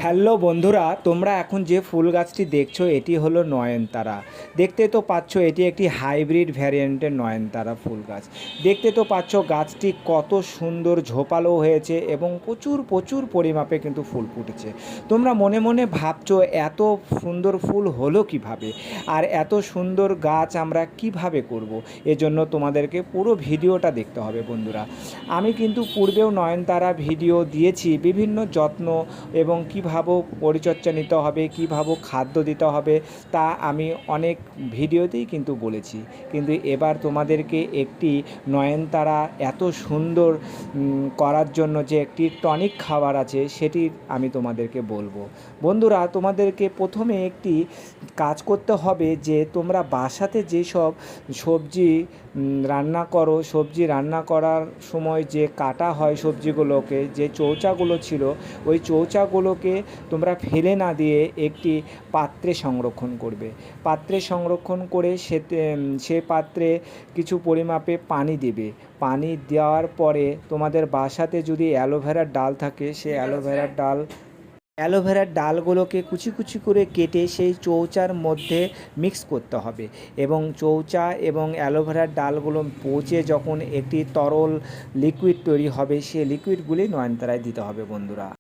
Hello বন্ধুরা, তোমরা এখন যে ফুল গাছটি দেখছো এটি হলো নয়নতারা। দেখতে তো পাচ্ছ এটি একটি হাইব্রিড ভ্যারিয়েন্টের নয়নতারা ফুল গাছ। দেখতে তো পাচ্ছ গাছটি কত সুন্দর ঝোপালো হয়েছে এবং প্রচুর প্রচুর পরিমাপে কিন্তু ফুল ফুটেছে। তোমরা মনে মনে ভাবছো এত সুন্দর ফুল হলো কিভাবে, আর এত সুন্দর গাছ আমরা কিভাবে করব। এজন্য তোমাদেরকে পুরো ভিডিওটা দেখতে হবে বন্ধুরা। আমি কিন্তু পূর্বেও নয়নতারা ভিডিও দিয়েছি, বিভিন্ন যত্ন এবং কীভাবে পরিচর্যা নিতে হবে, কীভাবে খাদ্য দিতে হবে, তা আমি অনেক ভিডিওতেই কিন্তু বলেছি। কিন্তু এবার তোমাদেরকে একটি নয়নতারা এত সুন্দর করার জন্য যে একটি টনিক খাবার আছে সেটি আমি তোমাদেরকে বলবো। বন্ধুরা, তোমাদেরকে প্রথমে একটি কাজ করতে হবে যে তোমরা বাসাতে যেসব সবজি রান্না করো, সবজি রান্না করার সময় যে কাটা হয় সবজিগুলোকে, যে চৌচাগুলো ছিল ওই চৌচাগুলোকে তোমরা ফেলে না দিয়ে একটি পাত্রে সংরক্ষণ করবে। পাত্রে সংরক্ষণ করে সে পাত্রে কিছু পরিমাপে পানি দেবে। পানি দেওয়ার পরে তোমাদের বাসাতে যদি অ্যালোভেরার ডাল থাকে, সে অ্যালোভেরার ডালগুলোকে কুচি কুচি করে কেটে সেই চৌচার মধ্যে মিক্স করতে হবে এবং চৌচা এবং অ্যালোভেরার ডালগুলো পচে যখন একটি তরল লিকুইড তৈরি হবে, সে লিকুইডগুলি নয়নতারায় দিতে হবে বন্ধুরা।